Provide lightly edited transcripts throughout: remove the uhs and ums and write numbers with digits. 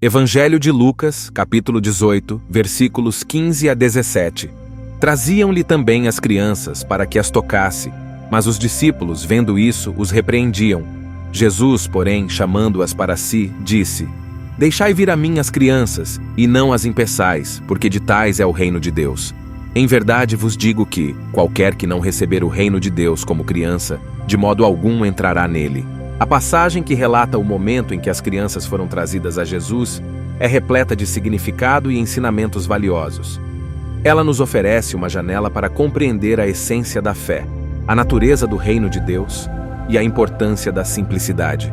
Evangelho de Lucas, capítulo 18, versículos 15 a 17. Traziam-lhe também as crianças para que as tocasse, mas os discípulos, vendo isso, os repreendiam. Jesus, porém, chamando-as para si, disse: Deixai vir a mim as crianças, e não as impeçais, porque de tais é o reino de Deus. Em verdade vos digo que, qualquer que não receber o reino de Deus como criança, de modo algum entrará nele. A passagem que relata o momento em que as crianças foram trazidas a Jesus é repleta de significado e ensinamentos valiosos. Ela nos oferece uma janela para compreender a essência da fé, a natureza do reino de Deus e a importância da simplicidade.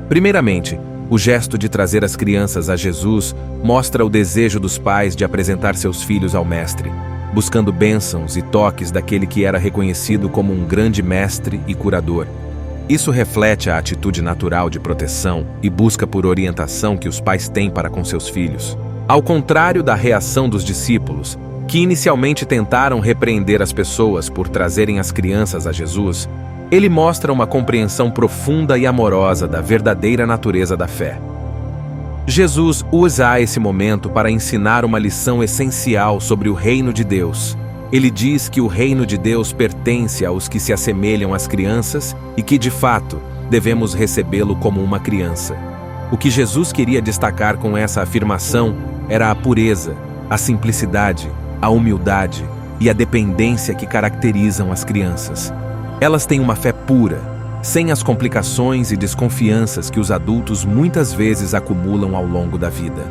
Primeiramente, o gesto de trazer as crianças a Jesus mostra o desejo dos pais de apresentar seus filhos ao Mestre, buscando bênçãos e toques daquele que era reconhecido como um grande mestre e curador. Isso reflete a atitude natural de proteção e busca por orientação que os pais têm para com seus filhos. Ao contrário da reação dos discípulos, que inicialmente tentaram repreender as pessoas por trazerem as crianças a Jesus, ele mostra uma compreensão profunda e amorosa da verdadeira natureza da fé. Jesus usa esse momento para ensinar uma lição essencial sobre o reino de Deus. Ele diz que o reino de Deus pertence aos que se assemelham às crianças e que, de fato, devemos recebê-lo como uma criança. O que Jesus queria destacar com essa afirmação era a pureza, a simplicidade, a humildade e a dependência que caracterizam as crianças. Elas têm uma fé pura, sem as complicações e desconfianças que os adultos muitas vezes acumulam ao longo da vida.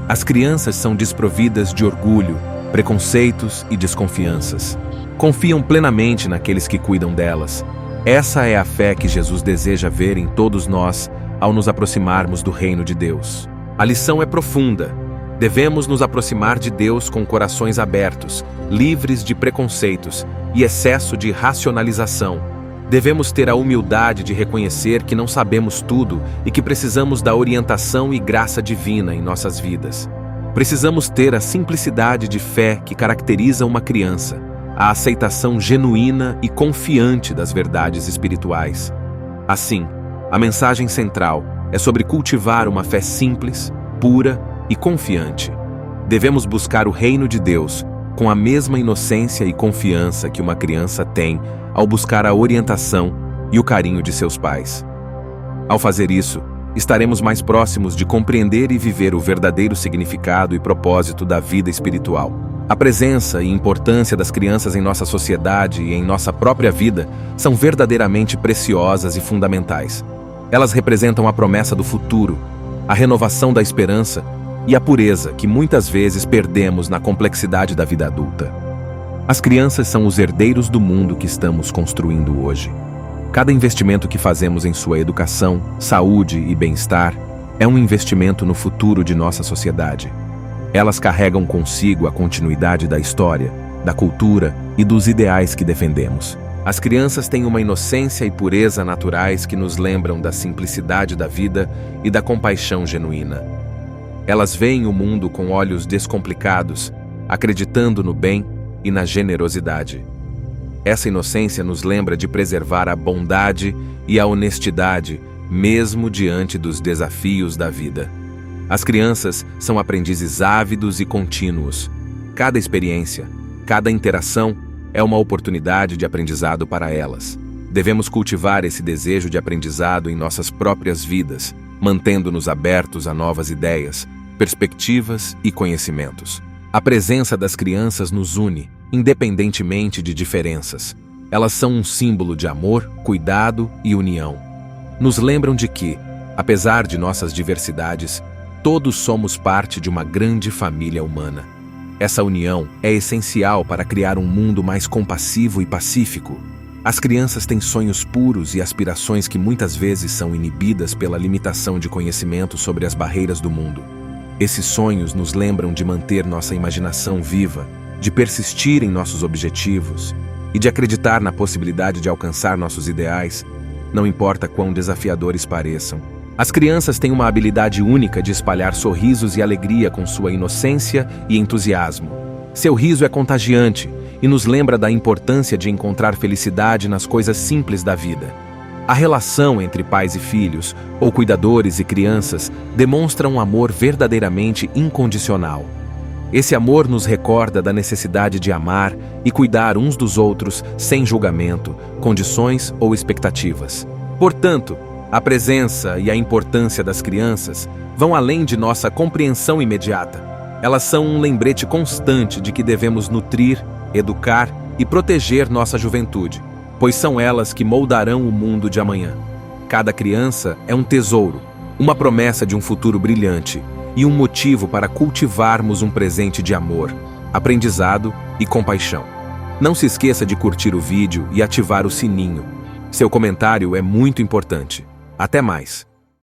As crianças são desprovidas de orgulho, preconceitos e desconfianças. Confiam plenamente naqueles que cuidam delas. Essa é a fé que Jesus deseja ver em todos nós ao nos aproximarmos do reino de Deus. A lição é profunda. Devemos nos aproximar de Deus com corações abertos, livres de preconceitos e excesso de racionalização. Devemos ter a humildade de reconhecer que não sabemos tudo e que precisamos da orientação e graça divina em nossas vidas. Precisamos ter a simplicidade de fé que caracteriza uma criança, a aceitação genuína e confiante das verdades espirituais. Assim, a mensagem central é sobre cultivar uma fé simples, pura e confiante. Devemos buscar o reino de Deus com a mesma inocência e confiança que uma criança tem ao buscar a orientação e o carinho de seus pais. Ao fazer isso, estaremos mais próximos de compreender e viver o verdadeiro significado e propósito da vida espiritual. A presença e importância das crianças em nossa sociedade e em nossa própria vida são verdadeiramente preciosas e fundamentais. Elas representam a promessa do futuro, a renovação da esperança e a pureza que muitas vezes perdemos na complexidade da vida adulta. As crianças são os herdeiros do mundo que estamos construindo hoje. Cada investimento que fazemos em sua educação, saúde e bem-estar é um investimento no futuro de nossa sociedade. Elas carregam consigo a continuidade da história, da cultura e dos ideais que defendemos. As crianças têm uma inocência e pureza naturais que nos lembram da simplicidade da vida e da compaixão genuína. Elas veem o mundo com olhos descomplicados, acreditando no bem e na generosidade. Essa inocência nos lembra de preservar a bondade e a honestidade, mesmo diante dos desafios da vida. As crianças são aprendizes ávidos e contínuos. Cada experiência, cada interação é uma oportunidade de aprendizado para elas. Devemos cultivar esse desejo de aprendizado em nossas próprias vidas, mantendo-nos abertos a novas ideias, perspectivas e conhecimentos. A presença das crianças nos une, independentemente de diferenças. Elas são um símbolo de amor, cuidado e união. Nos lembram de que, apesar de nossas diversidades, todos somos parte de uma grande família humana. Essa união é essencial para criar um mundo mais compassivo e pacífico. As crianças têm sonhos puros e aspirações que muitas vezes são inibidas pela limitação de conhecimento sobre as barreiras do mundo. Esses sonhos nos lembram de manter nossa imaginação viva, de persistir em nossos objetivos e de acreditar na possibilidade de alcançar nossos ideais, não importa quão desafiadores pareçam. As crianças têm uma habilidade única de espalhar sorrisos e alegria com sua inocência e entusiasmo. Seu riso é contagiante e nos lembra da importância de encontrar felicidade nas coisas simples da vida. A relação entre pais e filhos, ou cuidadores e crianças, demonstra um amor verdadeiramente incondicional. Esse amor nos recorda da necessidade de amar e cuidar uns dos outros sem julgamento, condições ou expectativas. Portanto, a presença e a importância das crianças vão além de nossa compreensão imediata. Elas são um lembrete constante de que devemos nutrir, educar e proteger nossa juventude, pois são elas que moldarão o mundo de amanhã. Cada criança é um tesouro, uma promessa de um futuro brilhante e um motivo para cultivarmos um presente de amor, aprendizado e compaixão. Não se esqueça de curtir o vídeo e ativar o sininho. Seu comentário é muito importante. Até mais!